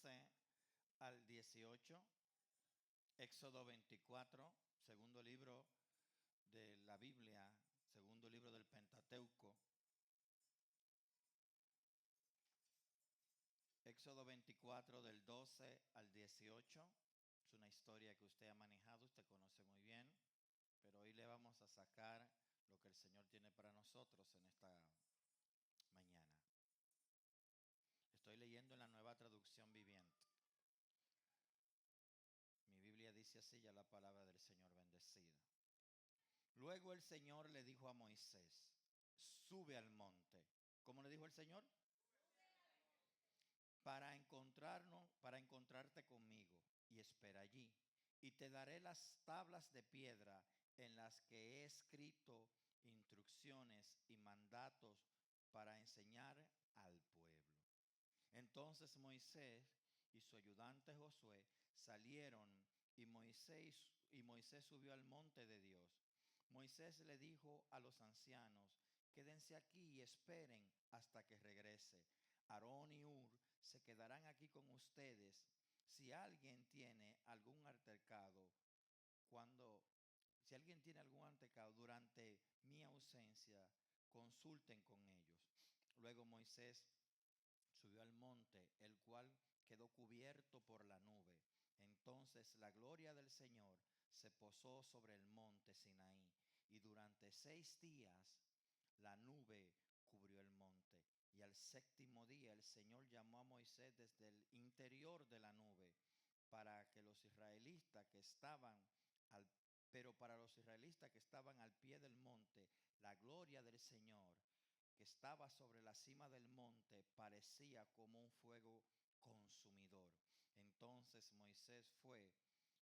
12 al 18, Éxodo 24, segundo libro de la Biblia, segundo libro del Pentateuco. Éxodo 24 del 12 al 18, es una historia que usted ha manejado, usted conoce muy bien, pero hoy le vamos a sacar lo que el Señor tiene para nosotros en esta mañana. Estoy leyendo en la Nueva Traducción Viviente. Mi Biblia dice así, ya la palabra del Señor bendecida. Luego el Señor le dijo a Moisés, sube al monte. ¿Cómo le dijo el Señor? Para encontrarte conmigo, y espera allí. Y te daré las tablas de piedra en las que he escrito instrucciones y mandatos para enseñar al pueblo. Entonces Moisés y su ayudante Josué salieron y Moisés subió al monte de Dios. Moisés le dijo a los ancianos, quédense aquí y esperen hasta que regrese. Aarón y Hur se quedarán aquí con ustedes. Si alguien tiene algún altercado, durante mi ausencia, consulten con ellos. Luego Moisés subió al monte, el cual quedó cubierto por la nube. Entonces la gloria del Señor se posó sobre el monte Sinaí, y durante 6 días la nube cubrió el monte. Y al 7º día el Señor llamó a Moisés desde el interior de la nube, para los israelitas que estaban al pie del monte, la gloria del Señor que estaba sobre la cima del monte parecía como un fuego consumidor. Entonces Moisés fue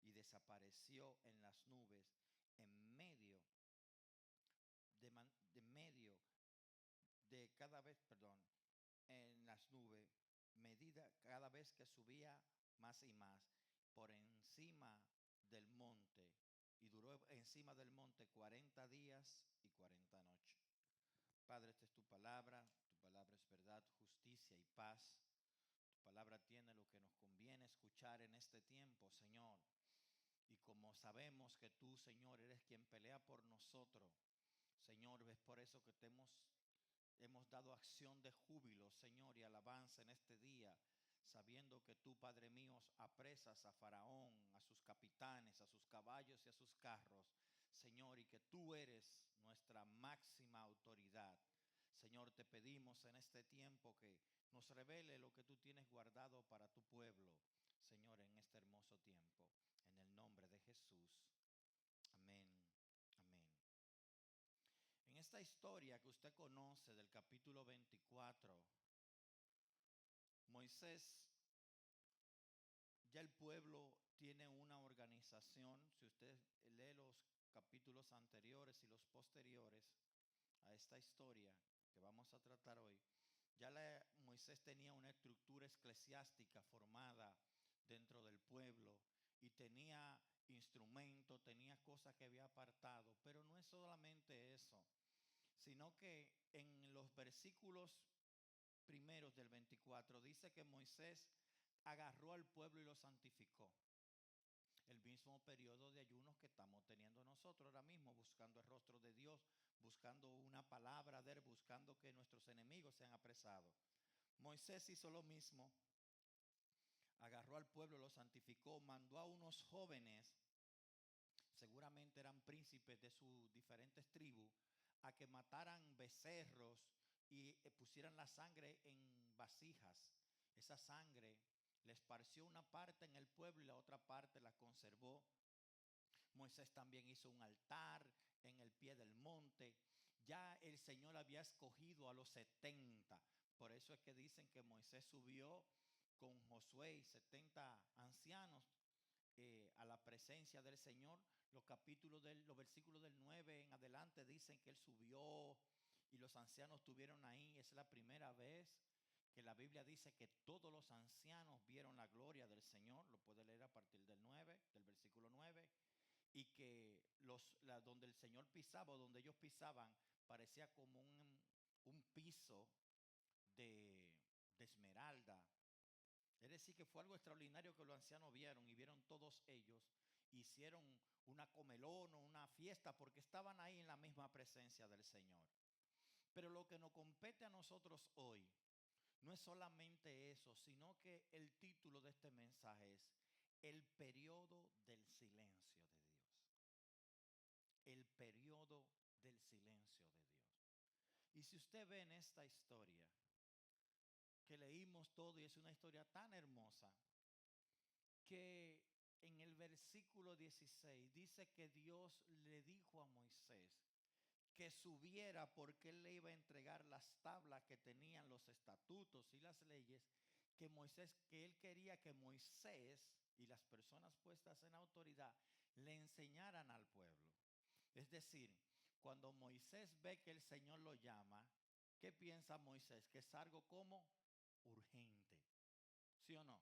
y desapareció en las nubes, en medio de cada vez, en las nubes, cada vez que subía más y más por encima del monte, y duró encima del monte 40 días y 40 noches. Padre, esta es tu palabra es verdad, justicia y paz. Tu palabra tiene lo que nos conviene escuchar en este tiempo, Señor. Y como sabemos que tú, Señor, eres quien pelea por nosotros, Señor, es por eso que hemos dado acción de júbilo, Señor, y alabanza en este día, sabiendo que tú, Padre mío, apresas a Faraón, a sus capitanes, a sus caballos y a sus carros, Señor, y que tú eres nuestra máxima autoridad. Señor, te pedimos en este tiempo que nos revele lo que tú tienes guardado para tu pueblo, Señor, en este hermoso tiempo. En el nombre de Jesús. Amén. Amén. En esta historia que usted conoce del capítulo 24, Moisés, ya el pueblo tiene una organización. Si usted lee los capítulos anteriores y los posteriores a esta historia que vamos a tratar hoy, Moisés tenía una estructura eclesiástica formada dentro del pueblo y tenía instrumentos, tenía cosas que había apartado, pero no es solamente eso, sino que en los versículos primeros del 24 dice que Moisés agarró al pueblo y lo santificó. El mismo periodo de ayunos que estamos teniendo nosotros ahora mismo, buscando el rostro de Dios, buscando una palabra de él, buscando que nuestros enemigos sean apresados. Moisés hizo lo mismo, agarró al pueblo, lo santificó, mandó a unos jóvenes, seguramente eran príncipes de sus diferentes tribus, a que mataran becerros y pusieran la sangre en vasijas. Esa sangre le esparció una parte en el pueblo y la otra parte la conservó. Moisés también hizo un altar en el pie del monte. Ya el Señor había escogido a los 70. Por eso es que dicen que Moisés subió con Josué y 70 ancianos a la presencia del Señor. Los versículos del 9 en adelante dicen que él subió y los ancianos estuvieron ahí. Es la primera vez que la Biblia dice que todos los ancianos vieron la gloria del Señor. Lo puede leer a partir del versículo 9. Y que donde el Señor pisaba, donde ellos pisaban, parecía como un piso de esmeralda. Es quiere decir que fue algo extraordinario que los ancianos vieron, y vieron todos ellos, hicieron una comelón o una fiesta porque estaban ahí en la misma presencia del Señor. Pero lo que nos compete a nosotros hoy no es solamente eso, sino que el título de este mensaje es el periodo del silencio de Dios. El periodo del silencio de Dios. Y si usted ve en esta historia, que leímos todo y es una historia tan hermosa, que en el versículo 16 dice que Dios le dijo a Moisés que subiera porque él le iba a entregar las tablas que tenían los estatutos y las leyes que él quería que Moisés y las personas puestas en autoridad le enseñaran al pueblo. Es decir, cuando Moisés ve que el Señor lo llama, ¿qué piensa Moisés? Que es algo como urgente, ¿sí o no?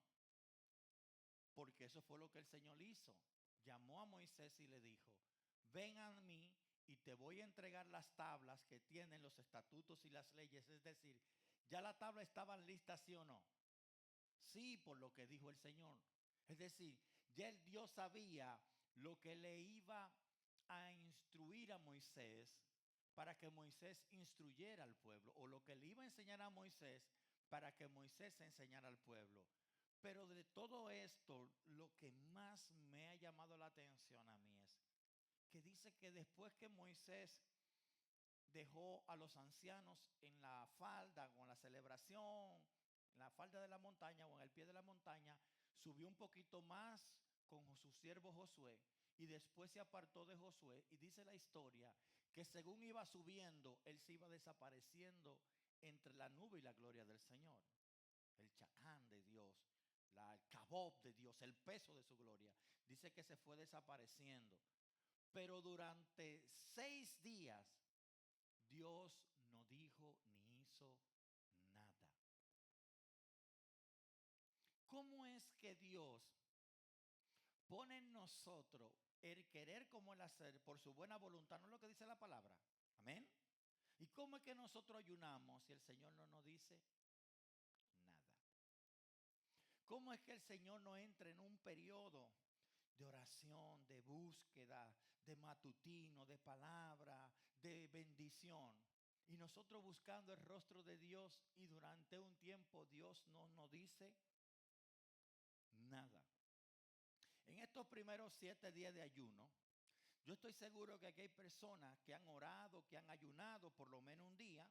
Porque eso fue lo que el Señor hizo. Llamó a Moisés y le dijo: ven a mí y te voy a entregar las tablas que tienen los estatutos y las leyes. Es decir, ya las tablas estaban listas, ¿sí o no? Sí, por lo que dijo el Señor. Es decir, ya el Dios sabía lo que le iba a instruir a Moisés para que Moisés instruyera al pueblo, o lo que le iba a enseñar a Moisés para que Moisés enseñara al pueblo. Pero de todo esto, lo que más me ha llamado la atención a mí es que dice que después que Moisés dejó a los ancianos en la falda o en la celebración, en la falda de la montaña o en el pie de la montaña, subió un poquito más con su siervo Josué y después se apartó de Josué, y dice la historia que según iba subiendo, él se iba desapareciendo entre la nube y la gloria del Señor. El chacán de Dios, el cabob de Dios, el peso de su gloria, dice que se fue desapareciendo. Pero durante 6 días Dios no dijo ni hizo nada. ¿Cómo es que Dios pone en nosotros el querer como el hacer por su buena voluntad? ¿No es lo que dice la palabra? Amén. ¿Y cómo es que nosotros ayunamos si el Señor no nos dice nada? ¿Cómo es que el Señor no entra en un periodo de oración, de búsqueda, de matutino, de palabra, de bendición, y nosotros buscando el rostro de Dios, y durante un tiempo Dios no nos dice nada? En estos primeros 7 días de ayuno, yo estoy seguro que aquí hay personas que han orado, que han ayunado por lo menos un día,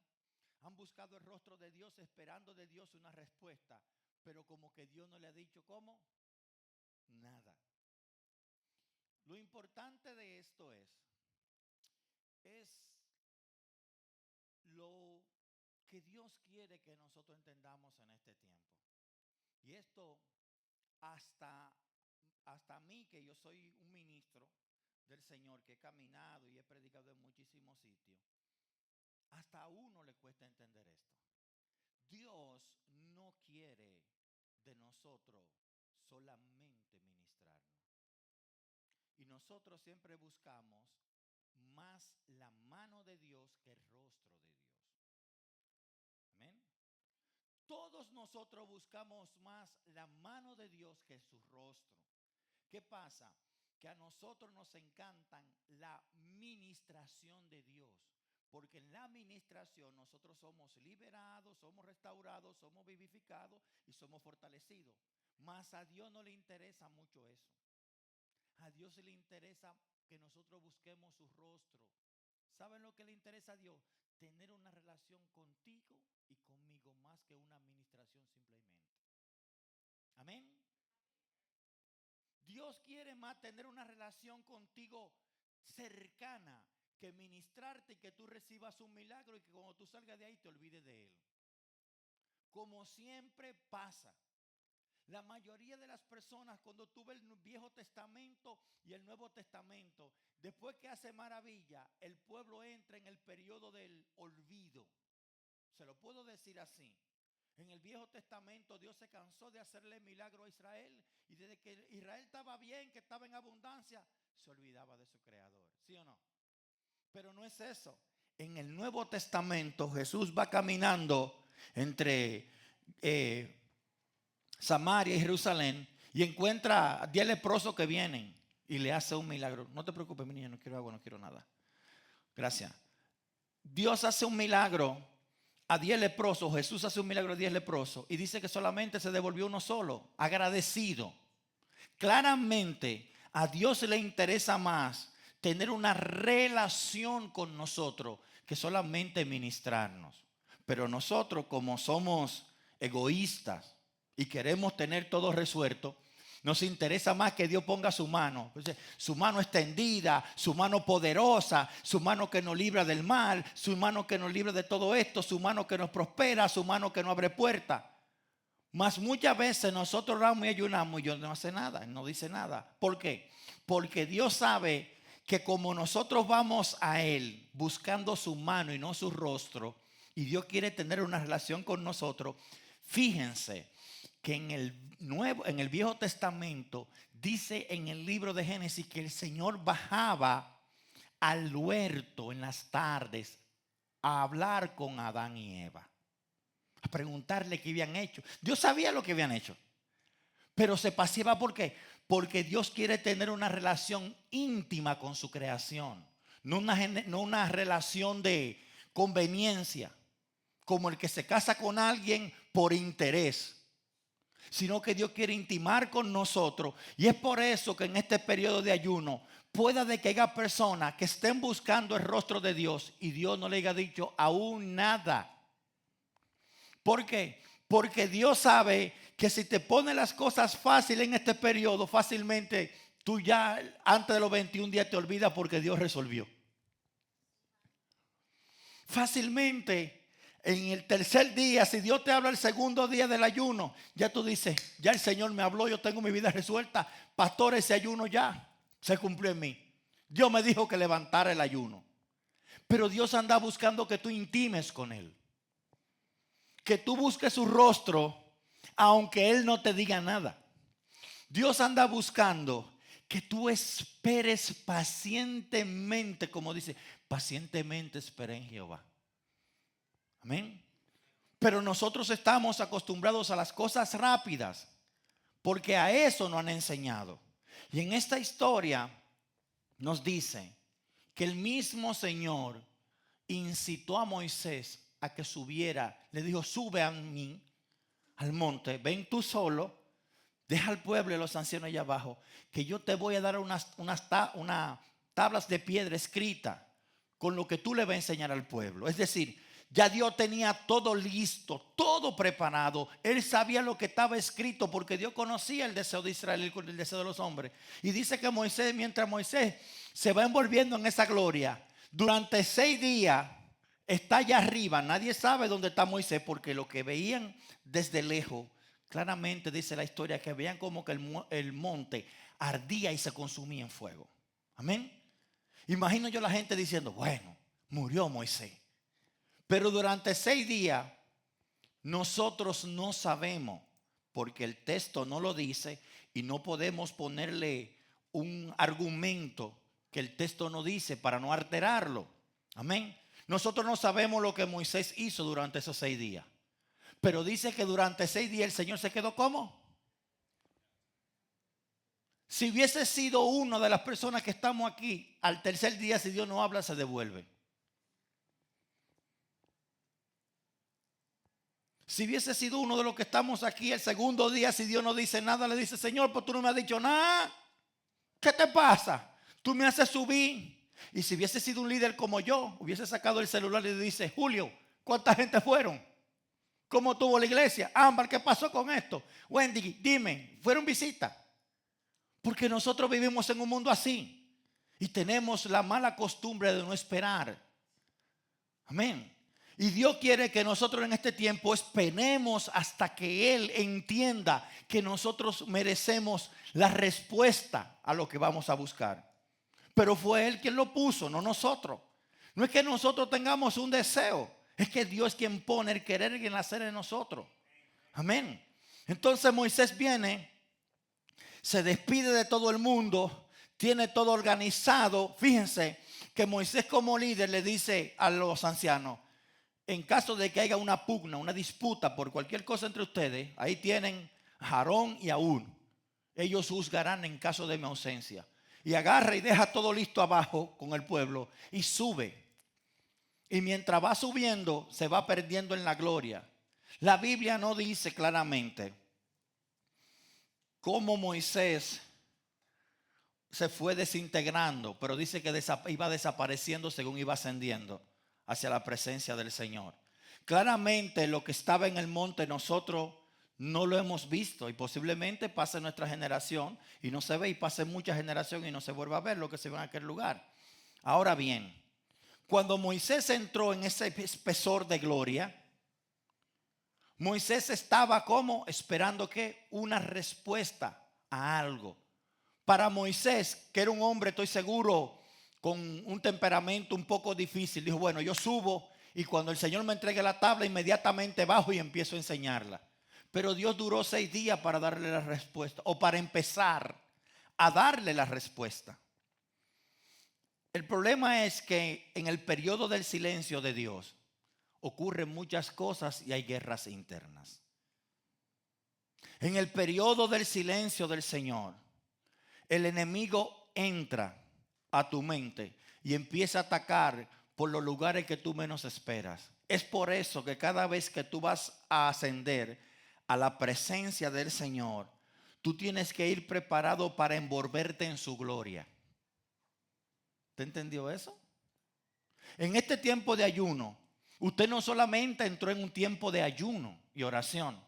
han buscado el rostro de Dios, esperando de Dios una respuesta, pero como que Dios no le ha dicho ¿cómo? Nada. Lo importante de esto es lo que Dios quiere que nosotros entendamos en este tiempo. Y esto hasta mí, que yo soy un ministro del Señor, que he caminado y he predicado en muchísimos sitios, hasta a uno le cuesta entender esto. Dios no quiere de nosotros solamente ministrarnos. Y nosotros siempre buscamos más la mano de Dios que el rostro de Dios. Amén. Todos nosotros buscamos más la mano de Dios que su rostro. ¿Qué pasa? Que a nosotros nos encantan la ministración de Dios, porque en la ministración nosotros somos liberados, somos restaurados, somos vivificados y somos fortalecidos. Mas a Dios no le interesa mucho eso. A Dios le interesa que nosotros busquemos su rostro. ¿Saben lo que le interesa a Dios? Tener una relación contigo y conmigo, más que una administración simplemente. Amén. Dios quiere más tener una relación contigo cercana que ministrarte y que tú recibas un milagro y que cuando tú salgas de ahí te olvides de él. Como siempre pasa. La mayoría de las personas, cuando tú ves el Viejo Testamento y el Nuevo Testamento, después que hace maravilla, el pueblo entra en el periodo del olvido. Se lo puedo decir así. En el Viejo Testamento Dios se cansó de hacerle milagro a Israel, y desde que Israel estaba bien, que estaba en abundancia, se olvidaba de su creador. ¿Sí o no? Pero no es eso. En el Nuevo Testamento Jesús va caminando entre Samaria y Jerusalén y encuentra a 10 leprosos que vienen y le hace un milagro. No te preocupes, mi niña, no quiero agua, no quiero nada. Gracias. Dios hace un milagro a 10 leprosos. Jesús hace un milagro a 10 leprosos y dice que solamente se devolvió uno solo, agradecido. Claramente a Dios le interesa más tener una relación con nosotros que solamente ministrarnos. Pero nosotros, como somos egoístas y queremos tener todo resuelto, nos interesa más que Dios ponga su mano. Entonces, su mano extendida, su mano poderosa, su mano que nos libra del mal, su mano que nos libra de todo esto, su mano que nos prospera, su mano que nos abre puertas. Mas muchas veces nosotros oramos y ayunamos y Dios no hace nada, no dice nada. ¿Por qué? Porque Dios sabe que como nosotros vamos a Él buscando su mano y no su rostro, y Dios quiere tener una relación con nosotros, fíjense que en el Viejo Testamento dice en el libro de Génesis que el Señor bajaba al huerto en las tardes a hablar con Adán y Eva, a preguntarle qué habían hecho. Dios sabía lo que habían hecho, pero se paseaba. ¿Por qué? Porque Dios quiere tener una relación íntima con su creación, no una relación de conveniencia, como el que se casa con alguien por interés, sino que Dios quiere intimar con nosotros. Y es por eso que en este periodo de ayuno pueda de que haya personas que estén buscando el rostro de Dios y Dios no le haya dicho aún nada. ¿Por qué? Porque Dios sabe que si te pone las cosas fáciles en este periodo, fácilmente tú ya antes de los 21 días te olvidas porque Dios resolvió. Fácilmente en el tercer día, si Dios te habla el segundo día del ayuno, ya tú dices, ya el Señor me habló, yo tengo mi vida resuelta. Pastor, ese ayuno ya se cumplió en mí. Dios me dijo que levantara el ayuno. Pero Dios anda buscando que tú intimes con Él, que tú busques su rostro aunque Él no te diga nada. Dios anda buscando que tú esperes pacientemente, como dice, pacientemente esperé en Jehová. Amén. Pero nosotros estamos acostumbrados a las cosas rápidas, porque a eso nos han enseñado. Y en esta historia nos dice que el mismo Señor incitó a Moisés a que subiera. Le dijo, sube a mí al monte, ven tú solo, deja al pueblo y los ancianos allá abajo, que yo te voy a dar unas tablas de piedra escritas con lo que tú le vas a enseñar al pueblo. Es decir, ya Dios tenía todo listo, todo preparado. Él sabía lo que estaba escrito porque Dios conocía el deseo de Israel y el deseo de los hombres. Y dice que Moisés, mientras Moisés se va envolviendo en esa gloria, durante 6 días está allá arriba. Nadie sabe dónde está Moisés porque lo que veían desde lejos, claramente dice la historia que veían como que el monte ardía y se consumía en fuego. Amén. Imagino yo la gente diciendo, bueno, murió Moisés. Pero durante 6 días nosotros no sabemos, porque el texto no lo dice y no podemos ponerle un argumento que el texto no dice para no alterarlo. Amén. Nosotros no sabemos lo que Moisés hizo durante esos 6 días. Pero dice que durante 6 días el Señor se quedó ¿cómo? Si hubiese sido una de las personas que estamos aquí, al tercer día, si Dios no habla, se devuelve. Si hubiese sido uno de los que estamos aquí el segundo día, si Dios no dice nada, le dice, Señor, pues tú no me has dicho nada. ¿Qué te pasa? Tú me haces subir. Y si hubiese sido un líder como yo, hubiese sacado el celular y le dice, Julio, ¿cuánta gente fueron? ¿Cómo tuvo la iglesia? Ámbar, ¿qué pasó con esto? Wendy, dime, ¿fueron visitas? Porque nosotros vivimos en un mundo así y tenemos la mala costumbre de no esperar. Amén. Y Dios quiere que nosotros en este tiempo esperemos hasta que Él entienda que nosotros merecemos la respuesta a lo que vamos a buscar. Pero fue Él quien lo puso, no nosotros. No es que nosotros tengamos un deseo, es que Dios es quien pone el querer y el hacer en nosotros. Amén. Entonces Moisés viene, se despide de todo el mundo, tiene todo organizado. Fíjense que Moisés como líder le dice a los ancianos, en caso de que haya una pugna, una disputa por cualquier cosa entre ustedes, ahí tienen Aarón y Aún. Ellos juzgarán en caso de mi ausencia. Y agarra y deja todo listo abajo con el pueblo y sube. Y mientras va subiendo, se va perdiendo en la gloria. La Biblia no dice claramente cómo Moisés se fue desintegrando, pero dice que iba desapareciendo según iba ascendiendo hacia la presencia del Señor. Claramente lo que estaba en el monte nosotros no lo hemos visto y posiblemente pase nuestra generación y no se ve, y pase mucha generación y no se vuelva a ver lo que se ve en aquel lugar. Ahora bien, cuando Moisés entró en ese espesor de gloria, Moisés estaba como esperando que una respuesta a algo. Para Moisés, que era un hombre, estoy seguro, con un temperamento un poco difícil, dijo, bueno, yo subo y cuando el Señor me entregue la tabla, inmediatamente bajo y empiezo a enseñarla. Pero Dios duró 6 días para darle la respuesta, o para empezar a darle la respuesta. El problema es que en el periodo del silencio de Dios ocurren muchas cosas y hay guerras internas. En el periodo del silencio del Señor, el enemigo entra a tu mente y empieza a atacar por los lugares que tú menos esperas. Es por eso que cada vez que tú vas a ascender a la presencia del Señor, tú tienes que ir preparado para envolverte en su gloria. ¿Te entendió eso? En este tiempo de ayuno, usted no solamente entró en un tiempo de ayuno y oración,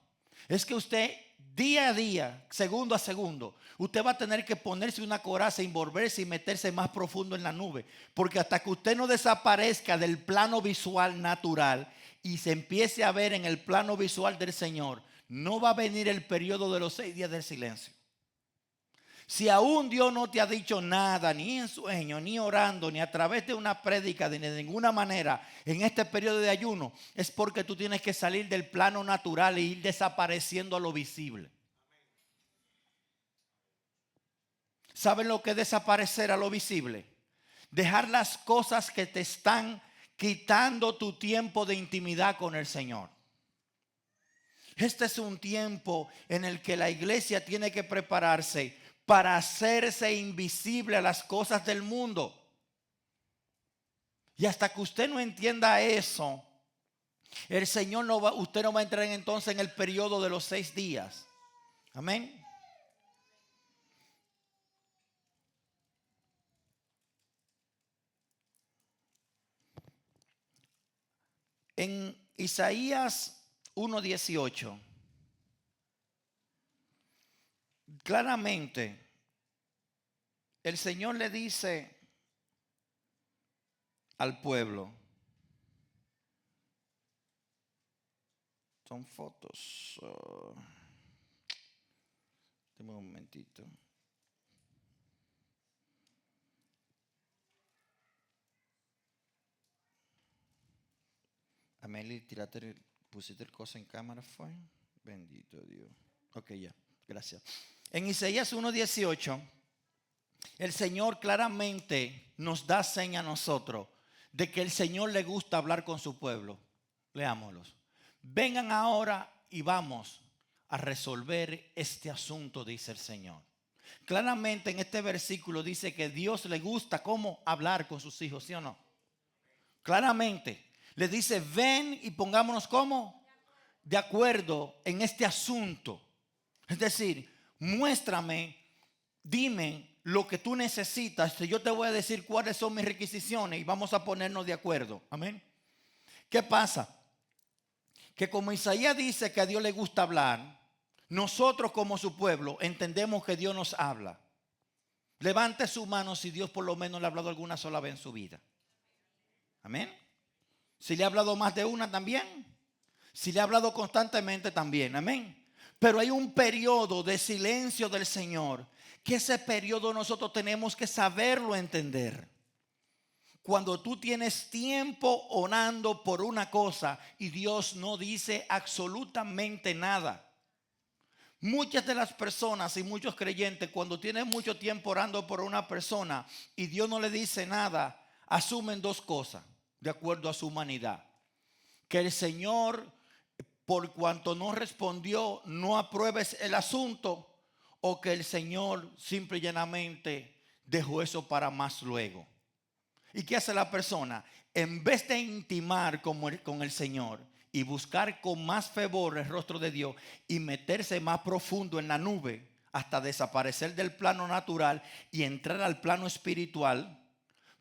es que usted día a día, segundo a segundo, usted va a tener que ponerse una coraza, envolverse y meterse más profundo en la nube. Porque hasta que usted no desaparezca del plano visual natural y se empiece a ver en el plano visual del Señor, no va a venir el periodo de los 6 días del silencio. Si aún Dios no te ha dicho nada, ni en sueño, ni orando, ni a través de una prédica, ni de ninguna manera, en este periodo de ayuno, es porque tú tienes que salir del plano natural e ir desapareciendo a lo visible. ¿Saben lo que es desaparecer a lo visible? Dejar las cosas que te están quitando tu tiempo de intimidad con el Señor. Este es un tiempo en el que la iglesia tiene que prepararse para hacerse invisible a las cosas del mundo. Y hasta que usted no entienda eso, el Señor usted no va a entrar entonces en el periodo de los 6 días. Amén. En Isaías 1:18, claramente el Señor le dice al pueblo, son fotos, dame un momentito. Amelie, pusiste el cosa en cámara, ¿fue? Bendito Dios. Ok, ya, gracias. En Isaías 1:18, el Señor claramente nos da seña a nosotros de que el Señor le gusta hablar con su pueblo. Leámoslos. Vengan ahora y vamos a resolver este asunto, dice el Señor. Claramente en este versículo dice que Dios le gusta cómo hablar con sus hijos, ¿sí o no? Claramente le dice, ven y pongámonos como de acuerdo en este asunto. Es decir, muéstrame, dime lo que tú necesitas. Yo te voy a decir cuáles son mis requisiciones y vamos a ponernos de acuerdo. Amén. ¿Qué pasa? Que como Isaías dice que a Dios le gusta hablar, nosotros como su pueblo entendemos que Dios nos habla. Levante su mano si Dios por lo menos le ha hablado alguna sola vez en su vida. Amén. Si le ha hablado más de una también. Si le ha hablado constantemente también. Amén. Pero hay un periodo de silencio del Señor, que ese periodo nosotros tenemos que saberlo entender. Cuando tú tienes tiempo orando por una cosa y Dios no dice absolutamente nada. Muchas de las personas y muchos creyentes, cuando tienen mucho tiempo orando por una persona y Dios no le dice nada, asumen 2 cosas de acuerdo a su humanidad. Que el Señor por cuanto no respondió, no apruebes el asunto, o que el Señor simple y llanamente dejó eso para más luego. ¿Y qué hace la persona? En vez de intimar con el Señor y buscar con más fervor el rostro de Dios y meterse más profundo en la nube hasta desaparecer del plano natural y entrar al plano espiritual,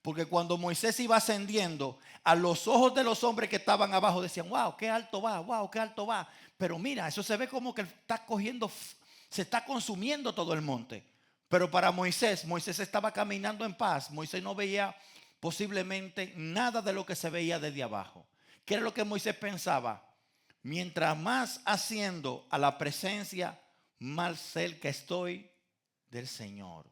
porque cuando Moisés iba ascendiendo, a los ojos de los hombres que estaban abajo decían, wow, qué alto va, wow, qué alto va. Pero mira, eso se ve como que está cogiendo, se está consumiendo todo el monte. Pero para Moisés estaba caminando en paz. Moisés no veía posiblemente nada de lo que se veía desde abajo. ¿Qué era lo que Moisés pensaba? Mientras más asciendo a la presencia, más cerca estoy del Señor.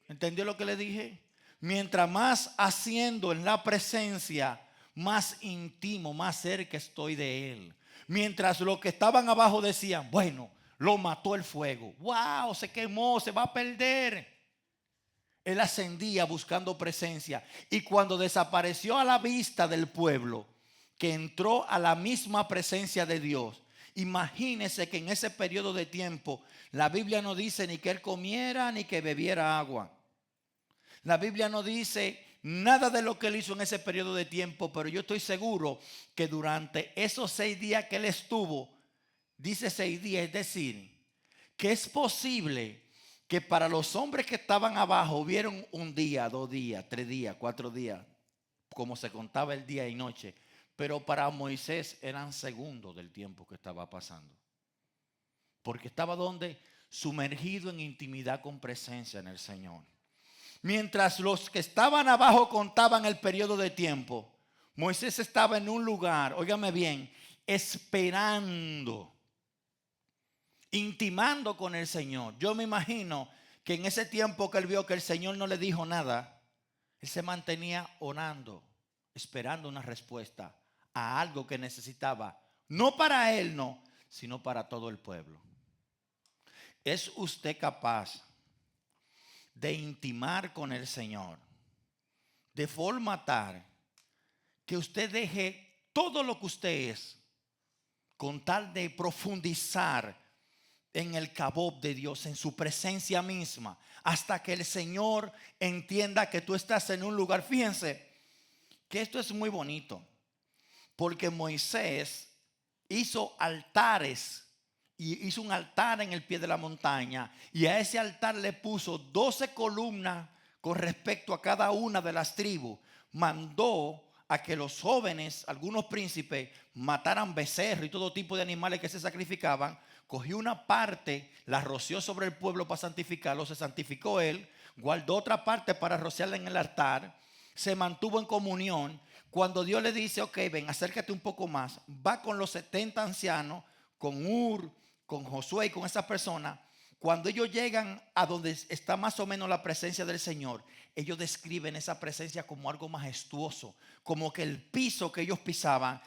¿Entendió lo que le dije? Mientras más asciendo en la presencia, más íntimo, más cerca estoy de Él. Mientras los que estaban abajo decían, bueno, lo mató el fuego. Wow, se quemó, se va a perder. Él ascendía buscando presencia. Y cuando desapareció a la vista del pueblo, que entró a la misma presencia de Dios, imagínese que en ese periodo de tiempo la Biblia no dice ni que él comiera ni que bebiera agua. La Biblia no dice nada de lo que él hizo en ese periodo de tiempo, pero yo estoy seguro que durante esos 6 días que él estuvo, dice 6 días, es decir, que es posible que para los hombres que estaban abajo hubieron 1 día, 2 días, 3 días, 4 días, como se contaba el día y noche, pero para Moisés eran segundos del tiempo que estaba pasando. Porque estaba donde sumergido en intimidad con presencia en el Señor. Mientras los que estaban abajo contaban el periodo de tiempo, Moisés estaba en un lugar, óigame bien, esperando, intimando con el Señor. Yo me imagino que en ese tiempo que él vio que el Señor no le dijo nada, él se mantenía orando, esperando una respuesta a algo que necesitaba, no para él, no, sino para todo el pueblo. ¿Es usted capaz de intimar con el Señor de forma tal que usted deje todo lo que usted es con tal de profundizar en el cabob de Dios, en su presencia misma, hasta que el Señor entienda que tú estás en un lugar? Fíjense que esto es muy bonito, porque Moisés hizo altares y hizo un altar en el pie de la montaña, y a ese altar le puso 12 columnas con respecto a cada una de las tribus. Mandó a que los jóvenes, algunos príncipes, mataran becerros y todo tipo de animales que se sacrificaban. Cogió una parte, la roció sobre el pueblo para santificarlo, se santificó él, guardó otra parte para rociarla en el altar, se mantuvo en comunión. Cuando Dios le dice, ok, ven, acércate un poco más, va con los 70 ancianos, con Ur, con Josué y con esas personas. Cuando ellos llegan a donde está más o menos la presencia del Señor, ellos describen esa presencia como algo majestuoso, como que el piso que ellos pisaban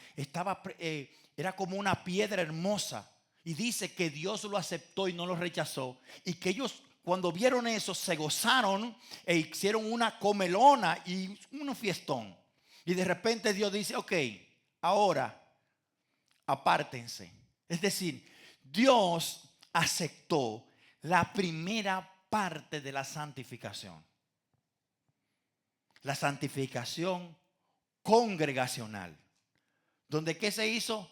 era como una piedra hermosa. Y dice que Dios lo aceptó y no lo rechazó, y que ellos, cuando vieron eso, se gozaron e hicieron una comelona y un fiestón. Y de repente Dios dice, ok, ahora apártense. Es decir, Dios aceptó la primera parte de la santificación. La santificación congregacional. Donde ¿qué se hizo?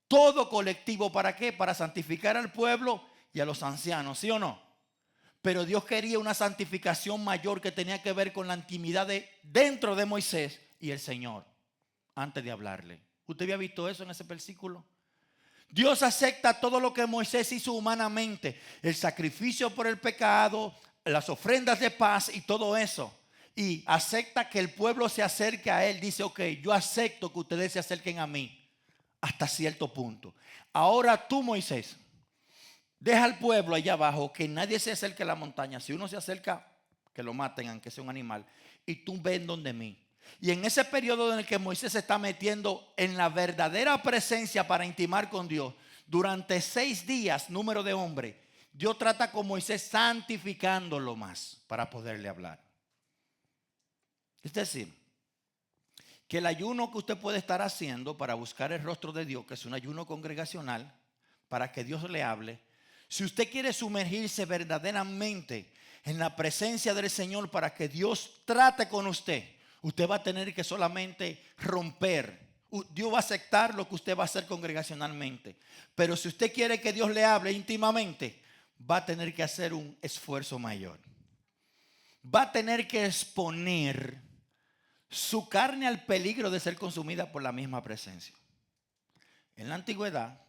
Todo colectivo. ¿Para qué? Para santificar al pueblo y a los ancianos, ¿sí o no? Pero Dios quería una santificación mayor que tenía que ver con la intimidad dentro de Moisés y el Señor, antes de hablarle. ¿Usted había visto eso en ese versículo? Dios acepta todo lo que Moisés hizo humanamente, el sacrificio por el pecado, las ofrendas de paz y todo eso. Y acepta que el pueblo se acerque a él. Dice, ok, yo acepto que ustedes se acerquen a mí hasta cierto punto. Ahora tú, Moisés, deja al pueblo allá abajo, que nadie se acerque a la montaña. Si uno se acerca, que lo maten, aunque sea un animal. Y tú ven donde mí. Y en ese periodo en el que Moisés se está metiendo en la verdadera presencia para intimar con Dios, durante 6 días, número de hombre, Dios trata con Moisés santificándolo más para poderle hablar. Es decir, que el ayuno que usted puede estar haciendo para buscar el rostro de Dios, que es un ayuno congregacional, para que Dios le hable, si usted quiere sumergirse verdaderamente en la presencia del Señor para que Dios trate con usted, usted va a tener que solamente romper. Dios va a aceptar lo que usted va a hacer congregacionalmente. Pero si usted quiere que Dios le hable íntimamente, va a tener que hacer un esfuerzo mayor. Va a tener que exponer su carne al peligro de ser consumida por la misma presencia. En la antigüedad,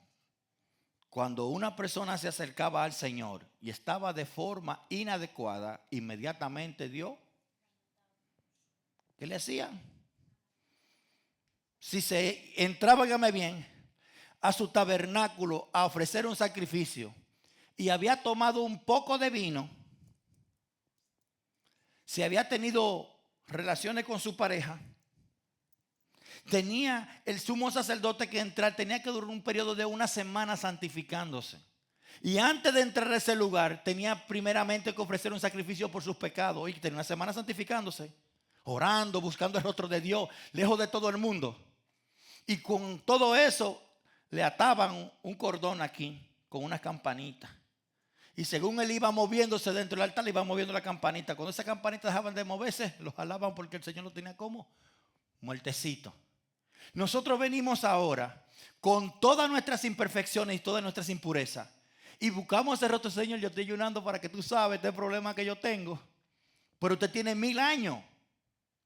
cuando una persona se acercaba al Señor y estaba de forma inadecuada, inmediatamente Dios, ¿qué le hacían? Si se entraba, dígame bien, a su tabernáculo a ofrecer un sacrificio y había tomado un poco de vino, si había tenido relaciones con su pareja, tenía el sumo sacerdote que entrar, tenía que durar un periodo de una semana santificándose. Y antes de entrar a ese lugar, tenía primeramente que ofrecer un sacrificio por sus pecados. Y tenía una semana santificándose, orando, buscando el rostro de Dios, lejos de todo el mundo. Y con todo eso, le ataban un cordón aquí, con una campanita. Y según él iba moviéndose dentro del altar, le iba moviendo la campanita. Cuando esa campanita dejaban de moverse, los jalaban porque el Señor lo tenía como muertecito. Nosotros venimos ahora con todas nuestras imperfecciones y todas nuestras impurezas y buscamos el rostro. Señor, yo estoy ayunando para que tú sabes este problema que yo tengo, pero usted tiene 1000 años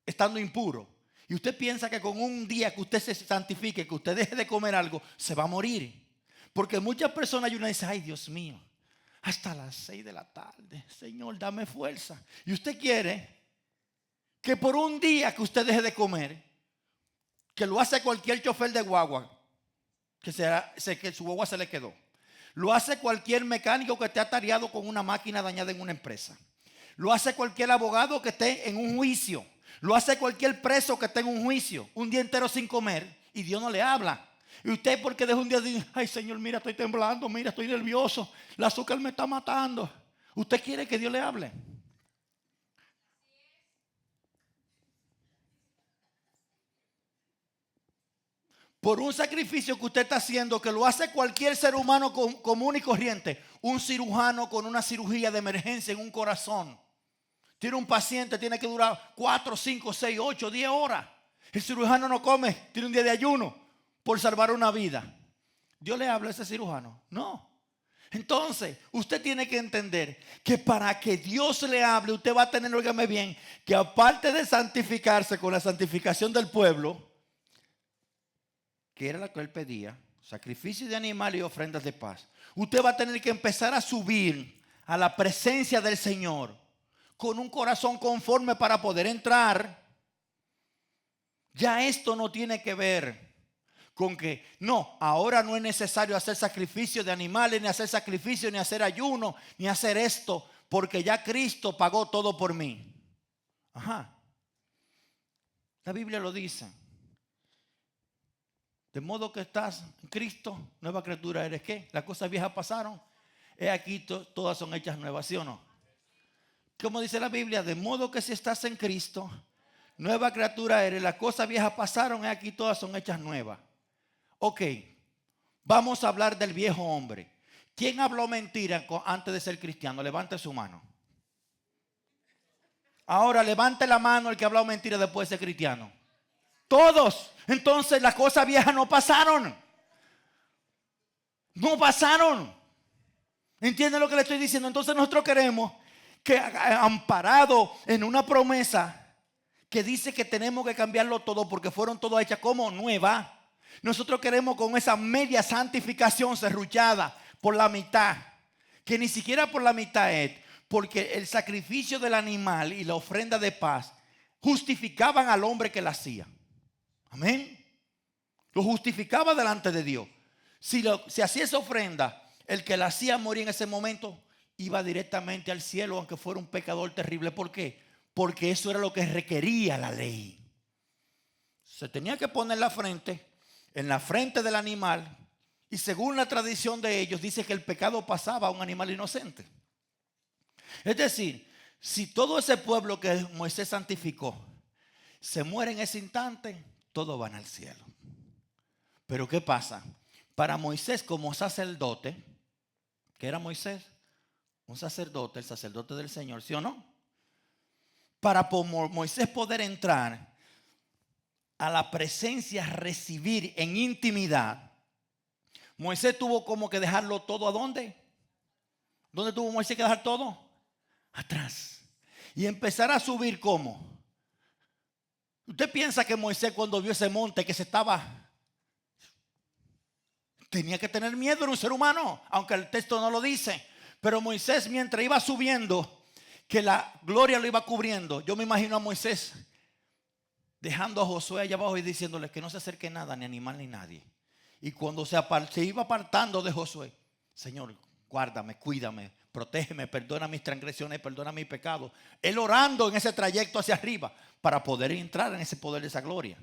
estando impuro y usted piensa que con un día que usted se santifique, que usted deje de comer algo, se va a morir. Porque muchas personas ayunan y dicen: ay, Dios mío, hasta las 6 de la tarde, Señor, dame fuerza. Y usted quiere que por un día que usted deje de comer, que lo hace cualquier chofer de guagua, que su guagua se le quedó, lo hace cualquier mecánico que esté atareado con una máquina dañada en una empresa, lo hace cualquier abogado que esté en un juicio, lo hace cualquier preso que esté en un juicio, un día entero sin comer, y Dios no le habla. Y usted, porque deja un día, dice: ay, Señor, mira, estoy temblando, mira, estoy nervioso, el azúcar me está matando. ¿Usted quiere que Dios le hable? Por un sacrificio que usted está haciendo, que lo hace cualquier ser humano común y corriente. Un cirujano con una cirugía de emergencia en un corazón. Tiene un paciente, tiene que durar 4, 5, 6, 8, 10 horas. El cirujano no come, tiene un día de ayuno por salvar una vida. ¿Dios le habla a ese cirujano? No. Entonces, usted tiene que entender que para que Dios le hable, usted va a tener, óigame bien, que aparte de santificarse con la santificación del pueblo, que era lo que él pedía, sacrificio de animales y ofrendas de paz, usted va a tener que empezar a subir a la presencia del Señor con un corazón conforme para poder entrar. Ya esto no tiene que ver con que no, ahora no es necesario hacer sacrificio de animales, ni hacer sacrificio, ni hacer ayuno, ni hacer esto, porque ya Cristo pagó todo por mí. Ajá. La Biblia lo dice. De modo que estás en Cristo, nueva criatura eres. ¿Qué? Las cosas viejas pasaron. He aquí todas son hechas nuevas, ¿sí o no? Como dice la Biblia, de modo que si estás en Cristo, nueva criatura eres. Las cosas viejas pasaron, he aquí todas son hechas nuevas. Ok, vamos a hablar del viejo hombre. ¿Quién habló mentira antes de ser cristiano? Levante su mano. Ahora levante la mano el que ha hablado mentira después de ser cristiano. Todos. Entonces las cosas viejas no pasaron. No pasaron. ¿Entienden lo que le estoy diciendo? Entonces nosotros queremos que, amparado en una promesa que dice que tenemos que cambiarlo todo porque fueron todas hechas como nuevas, nosotros queremos con esa media santificación serruchada por la mitad, que ni siquiera por la mitad es, porque el sacrificio del animal y la ofrenda de paz justificaban al hombre que la hacía. Amén. Lo justificaba delante de Dios. Si hacía esa ofrenda, el que la hacía morir en ese momento iba directamente al cielo, aunque fuera un pecador terrible. ¿Por qué? Porque eso era lo que requería la ley. Se tenía que poner en la frente del animal, y según la tradición de ellos dice que el pecado pasaba a un animal inocente. Es decir, si todo ese pueblo que Moisés santificó se muere en ese instante, todos van al cielo. Pero ¿qué pasa? Para Moisés como sacerdote, ¿qué era Moisés? Un sacerdote, el sacerdote del Señor, ¿sí o no? Para Moisés poder entrar a la presencia, recibir en intimidad, Moisés tuvo como que dejarlo todo ¿a dónde? ¿Dónde tuvo Moisés que dejar todo? Atrás. Y empezar a subir ¿cómo? ¿Usted piensa que Moisés cuando vio ese monte que se estaba... Tenía que tener miedo, era un ser humano, aunque el texto no lo dice. Pero Moisés mientras iba subiendo, que la gloria lo iba cubriendo, yo me imagino a Moisés dejando a Josué allá abajo y diciéndole que no se acerque nada, ni animal ni nadie. Y cuando se iba apartando de Josué, Señor, guárdame, cuídame, protégeme, perdona mis transgresiones, perdona mis pecados. Él orando en ese trayecto hacia arriba para poder entrar en ese poder de esa gloria.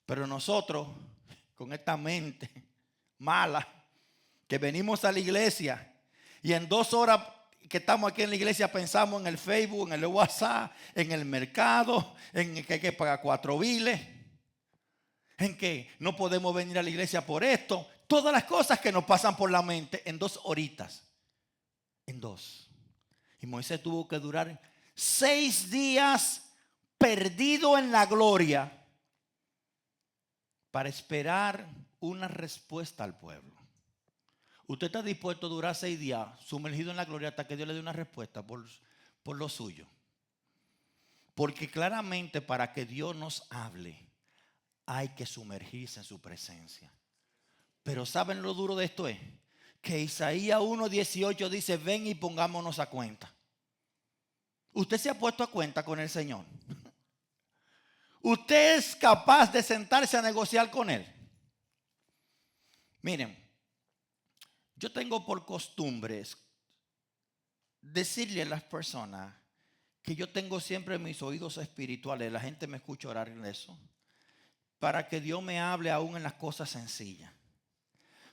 Pero nosotros, con esta mente mala, que venimos a la iglesia y en 2 horas que estamos aquí en la iglesia pensamos en el Facebook, en el WhatsApp, en el mercado, en que hay que pagar 4 biles, en que no podemos venir a la iglesia por esto. Todas las cosas que nos pasan por la mente en 2 horitas. En 2. Y Moisés tuvo que durar 6 días perdido en la gloria para esperar una respuesta al pueblo. Usted está dispuesto a durar 6 días sumergido en la gloria hasta que Dios le dé una respuesta por lo suyo. Porque claramente para que Dios nos hable hay que sumergirse en su presencia. Pero ¿saben lo duro de esto es? Que Isaías 1:18 dice, ven y pongámonos a cuenta. ¿Usted se ha puesto a cuenta con el Señor? ¿Usted es capaz de sentarse a negociar con Él? Miren, yo tengo por costumbres decirle a las personas que yo tengo siempre mis oídos espirituales. La gente me escucha orar en eso. Para que Dios me hable aún en las cosas sencillas.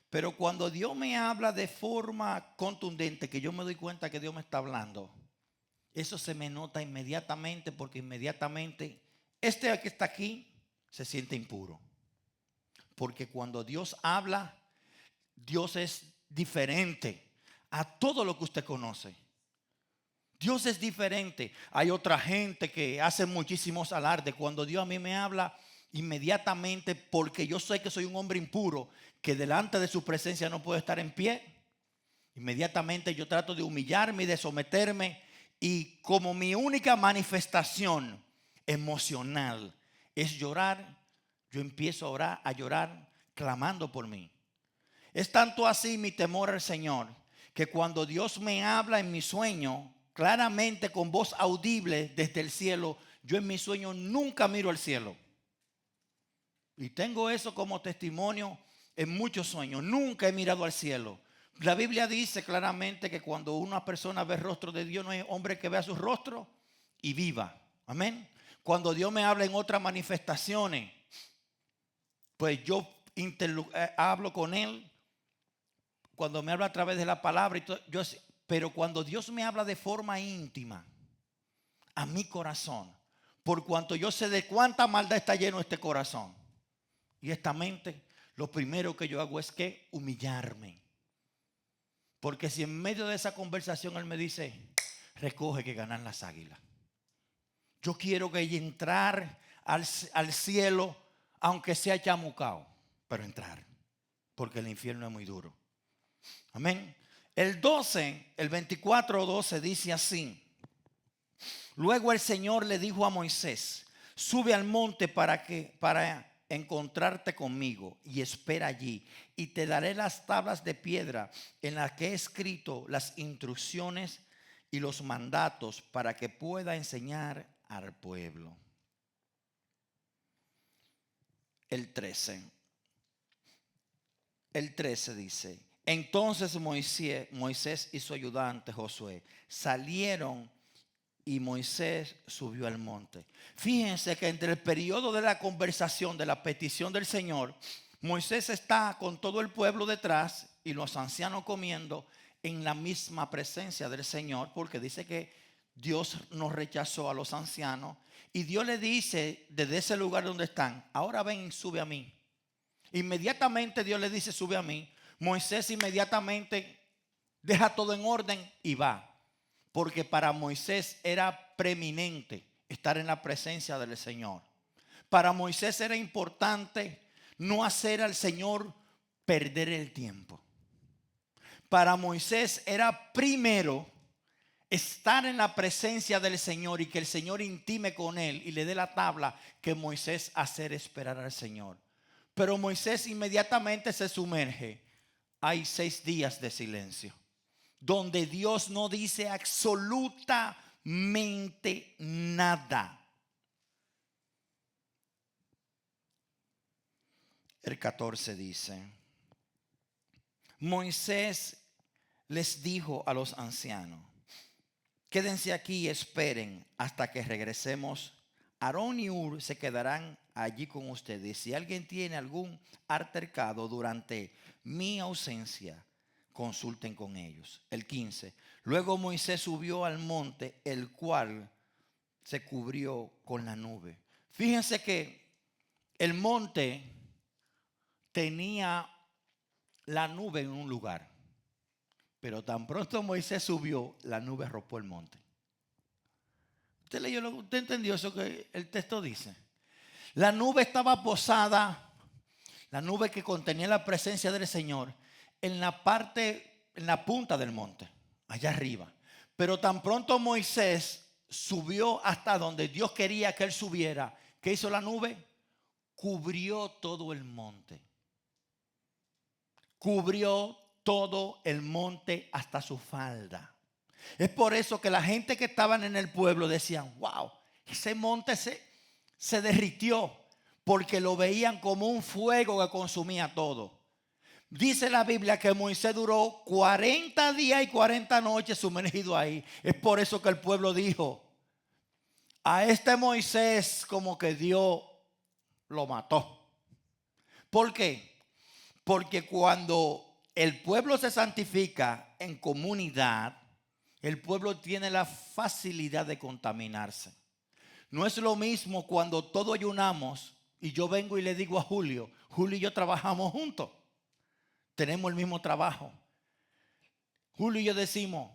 Pero cuando Dios me habla de forma contundente, que yo me doy cuenta que Dios me está hablando, eso se me nota inmediatamente, porque inmediatamente este que está aquí se siente impuro. Porque cuando Dios habla, Dios es diferente a todo lo que usted conoce. Dios es diferente. Hay otra gente que hace muchísimos alardes. Cuando Dios a mí me habla, inmediatamente, porque yo sé que soy un hombre impuro, que delante de su presencia no puedo estar en pie, inmediatamente yo trato de humillarme y de someterme. Y como mi única manifestación emocional es llorar, yo empiezo a orar, a llorar, clamando por mí. Es tanto así mi temor al Señor, que cuando Dios me habla en mi sueño, claramente con voz audible desde el cielo, yo en mi sueño nunca miro al cielo. Y tengo eso como testimonio en muchos sueños. Nunca he mirado al cielo. La Biblia dice claramente que cuando una persona ve el rostro de Dios, no hay hombre que vea su rostro y viva. Amén. Cuando Dios me habla en otras manifestaciones, pues yo hablo con Él. Cuando me habla a través de la palabra, pero cuando Dios me habla de forma íntima a mi corazón, por cuanto yo sé de cuánta maldad está lleno este corazón y esta mente, lo primero que yo hago es que humillarme. Porque si en medio de esa conversación Él me dice, recoge que ganan las águilas. Yo quiero que entrar al cielo, aunque sea chamucao, pero entrar, porque el infierno es muy duro. Amén. El 24:12 dice así. Luego el Señor le dijo a Moisés, sube al monte para encontrarte conmigo y espera allí. Y te daré las tablas de piedra en las que he escrito las instrucciones y los mandatos para que pueda enseñar al pueblo. El 13 dice, entonces Moisés y su ayudante Josué salieron y Moisés subió al monte. Fíjense que entre el periodo de la conversación, de la petición del Señor, Moisés está con todo el pueblo detrás y los ancianos comiendo en la misma presencia del Señor, porque dice que Dios nos rechazó a los ancianos y Dios le dice desde ese lugar donde están, ahora ven, sube a mí. Inmediatamente Dios le dice, sube a mí. Moisés inmediatamente deja todo en orden y va. Porque para Moisés era preeminente estar en la presencia del Señor. Para Moisés era importante no hacer al Señor perder el tiempo. Para Moisés era primero estar en la presencia del Señor y que el Señor intime con él y le dé la tabla, que Moisés hacer esperar al Señor. Pero Moisés inmediatamente se sumerge. Hay 6 días de silencio, donde Dios no dice absolutamente nada. El 14 dice, Moisés les dijo a los ancianos, quédense aquí y esperen hasta que regresemos. Aarón y Hur se quedarán allí con ustedes. Si alguien tiene algún altercado durante mi ausencia, consulten con ellos. El 15. Luego Moisés subió al monte, el cual se cubrió con la nube. Fíjense que el monte tenía la nube en un lugar, pero tan pronto Moisés subió, la nube arropó el monte. ¿Usted entendió eso que el texto dice? La nube estaba posada, la nube que contenía la presencia del Señor, en la punta del monte, allá arriba. Pero tan pronto Moisés subió hasta donde Dios quería que él subiera, ¿qué hizo la nube? Cubrió todo el monte. Cubrió todo el monte hasta su falda. Es por eso que la gente que estaban en el pueblo decían, wow, ese monte se derritió, porque lo veían como un fuego que consumía todo. Dice la Biblia que Moisés duró 40 días y 40 noches sumergido ahí. Es por eso que el pueblo dijo, a este Moisés como que Dios lo mató. ¿Por qué? Porque cuando el pueblo se santifica en comunidad, el pueblo tiene la facilidad de contaminarse. No es lo mismo cuando todos ayunamos y yo vengo y le digo a Julio y yo trabajamos juntos. Tenemos el mismo trabajo. Julio y yo decimos,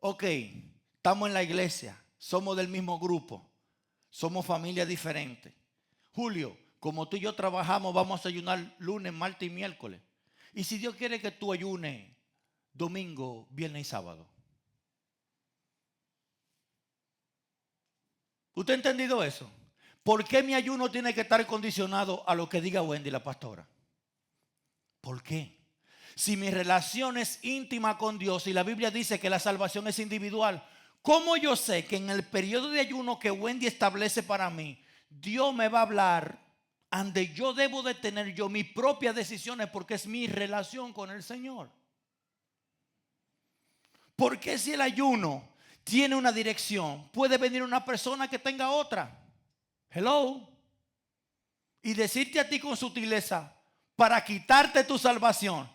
ok, estamos en la iglesia, somos del mismo grupo, somos familias diferentes. Julio, como tú y yo trabajamos, vamos a ayunar lunes, martes y miércoles. Y si Dios quiere que tú ayunes domingo, viernes y sábado. ¿Usted ha entendido eso? ¿Por qué mi ayuno tiene que estar condicionado a lo que diga Wendy, la pastora? ¿Por qué? Si mi relación es íntima con Dios y la Biblia dice que la salvación es individual, ¿cómo yo sé que en el periodo de ayuno que Wendy establece para mí, Dios me va a hablar donde yo debo de tener yo mis propias decisiones, porque es mi relación con el Señor? Porque si el ayuno tiene una dirección, puede venir una persona que tenga otra. Hello. Y decirte a ti con sutileza, para quitarte tu salvación.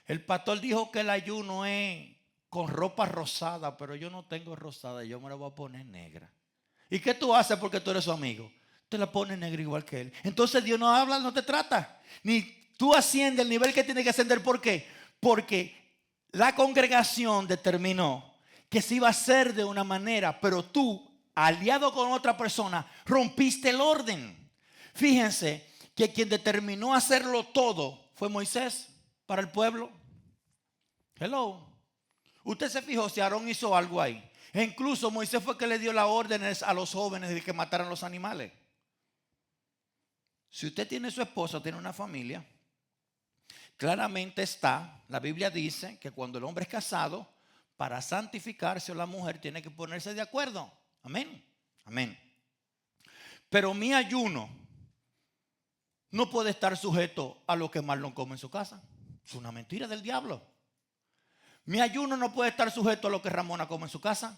El pastor dijo que el ayuno es con ropa rosada, pero yo no tengo rosada, yo me la voy a poner negra. ¿Y qué tú haces porque tú eres su amigo? Te la pones negra igual que él. Entonces Dios no habla, no te trata. Ni tú asciendes el nivel que tiene que ascender. ¿Por qué? Porque la congregación determinó que se iba a hacer de una manera, pero tú, aliado con otra persona, rompiste el orden. Fíjense que quien determinó hacerlo todo fue Moisés para el pueblo. Hello. Usted se fijó si Aarón hizo algo ahí. E incluso Moisés fue que le dio las órdenes a los jóvenes de que mataran los animales. Si usted tiene su esposa, tiene una familia, claramente está, la Biblia dice que cuando el hombre es casado, para santificarse, o la mujer tiene que ponerse de acuerdo. Amén. Amén. Pero mi ayuno no puede estar sujeto a lo que Marlon come en su casa. Es una mentira del diablo. Mi ayuno no puede estar sujeto a lo que Ramona come en su casa,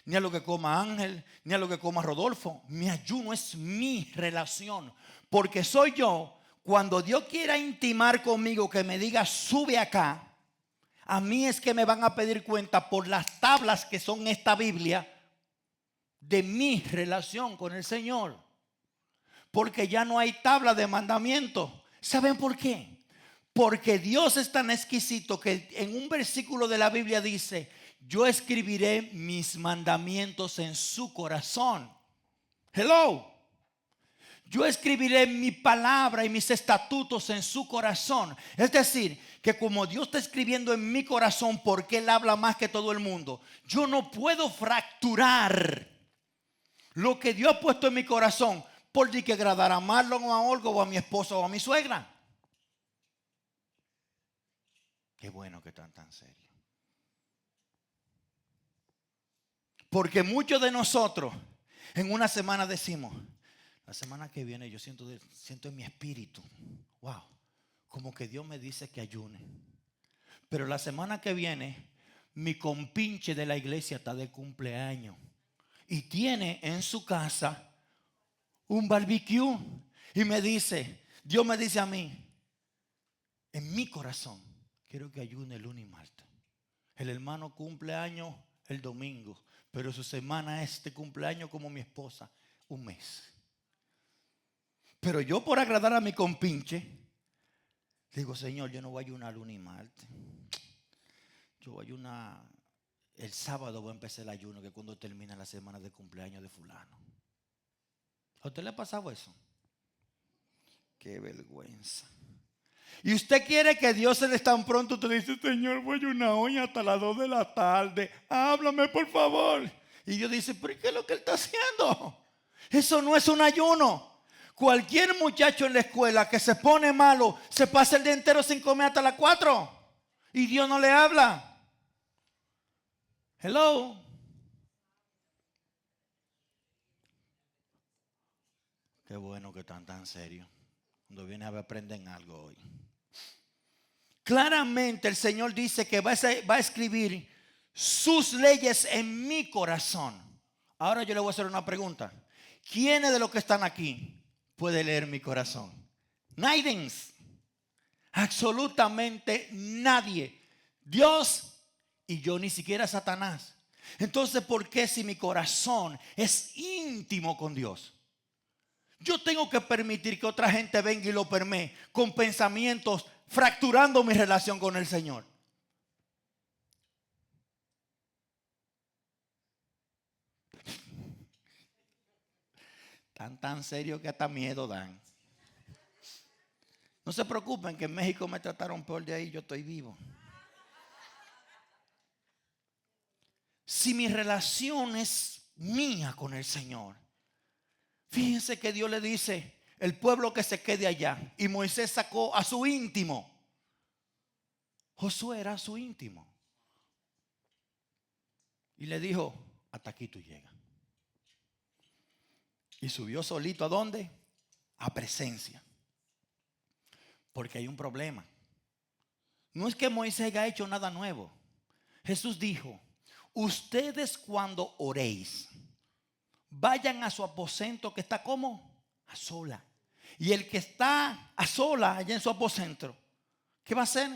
ni a lo que coma Ángel, ni a lo que coma Rodolfo. Mi ayuno es mi relación, porque soy yo. Cuando Dios quiera intimar conmigo, que me diga sube acá, a mí es que me van a pedir cuenta por las tablas que son esta Biblia, de mi relación con el Señor. Porque ya no hay tabla de mandamiento. ¿Saben por qué? Porque Dios es tan exquisito que en un versículo de la Biblia dice: yo escribiré mis mandamientos en su corazón. Hello. Yo escribiré mi palabra y mis estatutos en su corazón. Es decir, que como Dios está escribiendo en mi corazón, porque Él habla más que todo el mundo, yo no puedo fracturar lo que Dios ha puesto en mi corazón por que agradar a Marlon o a Olga o a mi esposa o a mi suegra. Qué bueno que están tan serios. Porque muchos de nosotros en una semana decimos: la semana que viene yo siento en mi espíritu, wow, como que Dios me dice que ayune. Pero la semana que viene mi compinche de la iglesia está de cumpleaños y tiene en su casa un barbecue. Y me dice, Dios me dice a mí, en mi corazón, quiero que ayune el lunes y martes. El hermano cumple años el domingo, pero su semana es de cumpleaños como mi esposa, un mes. Pero yo, por agradar a mi compinche, digo: Señor, yo no voy a ayunar lunes y martes. Yo voy a ayunar el sábado, voy a empezar el ayuno, que cuando termina la semana de cumpleaños de fulano. ¿A usted le ha pasado eso? Qué vergüenza. Y usted quiere que Dios se le tan pronto. Usted dice: Señor, voy a ayunar hoy hasta las 2 de la tarde. Háblame, por favor. Y Dios dice: ¿pero qué es lo que Él está haciendo? Eso no es un ayuno. Cualquier muchacho en la escuela que se pone malo, se pasa el día entero sin comer hasta las 4. Y Dios no le habla. Hello. Qué bueno que están tan serios. Cuando viene a ver, aprenden algo hoy. Claramente el Señor dice que va a escribir sus leyes en mi corazón. Ahora yo le voy a hacer una pregunta. ¿Quiénes de los que están aquí puede leer mi corazón? Nadie. Absolutamente nadie. Dios y yo, ni siquiera Satanás. Entonces, ¿por qué si mi corazón es íntimo con Dios, yo tengo que permitir que otra gente venga y lo permee con pensamientos fracturando mi relación con el Señor? Tan serio que hasta miedo dan. No se preocupen, que en México me trataron peor de ahí, yo estoy vivo. Si mi relación es mía con el Señor, fíjense que Dios le dice: el pueblo que se quede allá. Y Moisés sacó a su íntimo. Josué era su íntimo. Y le dijo: hasta aquí tú llegas. Y subió solito ¿a dónde? A presencia. Porque hay un problema. No es que Moisés haya hecho nada nuevo. Jesús dijo: ustedes cuando oréis, vayan a su aposento que está como a sola. Y el que está a sola allá en su aposento, ¿qué va a hacer?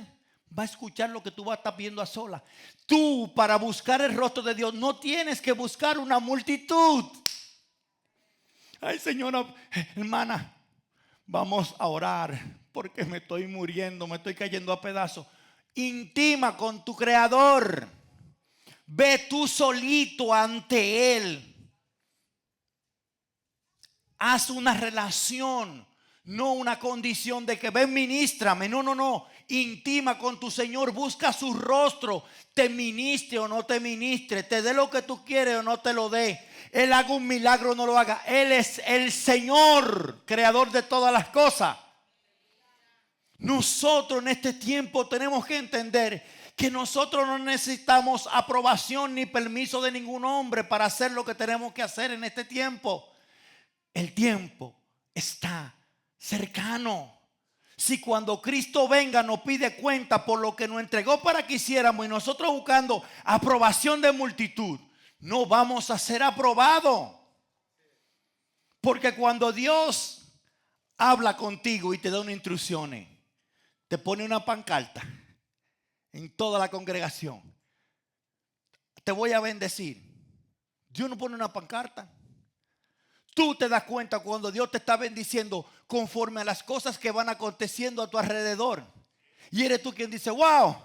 Va a escuchar lo que tú vas a estar viendo a sola. Tú, para buscar el rostro de Dios, no tienes que buscar una multitud. Ay, señora, hermana, vamos a orar porque me estoy muriendo, me estoy cayendo a pedazos. Intima con tu Creador. Ve tú solito ante Él. Haz una relación, no una condición de que ven, ministrame. No. Intima con tu Señor, busca su rostro. Te ministre o no te ministre, te dé lo que tú quieres o no te lo dé. Él haga un milagro o no lo haga. Él es el Señor, creador de todas las cosas. Nosotros en este tiempo tenemos que entender que nosotros no necesitamos aprobación ni permiso de ningún hombre para hacer lo que tenemos que hacer en este tiempo. El tiempo está cercano. Si cuando Cristo venga nos pide cuenta por lo que nos entregó para que hiciéramos y nosotros buscando aprobación de multitud, no vamos a ser aprobados. Porque cuando Dios habla contigo y te da unas instrucciones, te pone una pancarta en toda la congregación: te voy a bendecir, Dios no pone una pancarta. Tú te das cuenta cuando Dios te está bendiciendo conforme a las cosas que van aconteciendo a tu alrededor. Y eres tú quien dice, wow,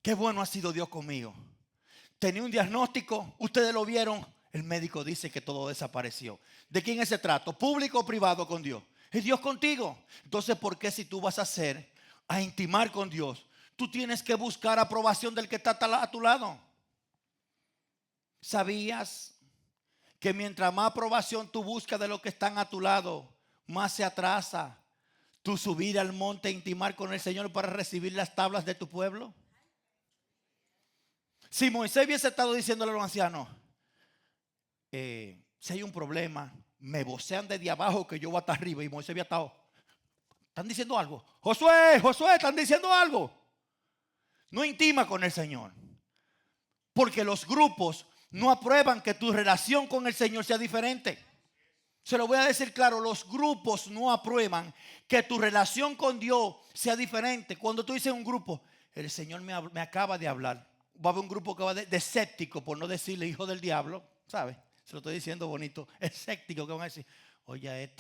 qué bueno ha sido Dios conmigo. Tenía un diagnóstico, ustedes lo vieron, el médico dice que todo desapareció. ¿De quién es ese trato? ¿Público o privado con Dios? Es Dios contigo. Entonces, ¿por qué si tú vas a intimar con Dios, tú tienes que buscar aprobación del que está a tu lado? ¿Sabías que mientras más aprobación tú buscas de los que están a tu lado, más se atrasa tu subir al monte e intimar con el Señor para recibir las tablas de tu pueblo? Si Moisés hubiese estado diciéndole a los ancianos, si hay un problema, me vocean desde abajo que yo voy hasta arriba, y Moisés había estado, ¿están diciendo algo? Josué, ¿están diciendo algo? No intima con el Señor, porque los grupos no aprueban que tu relación con el Señor sea diferente. Se lo voy a decir claro, los grupos no aprueban que tu relación con Dios sea diferente. Cuando tú dices un grupo, el Señor me acaba de hablar. Va a haber un grupo que va de escéptico, por no decirle hijo del diablo, ¿sabes? Se lo estoy diciendo bonito. Escéptico que van a decir, oye,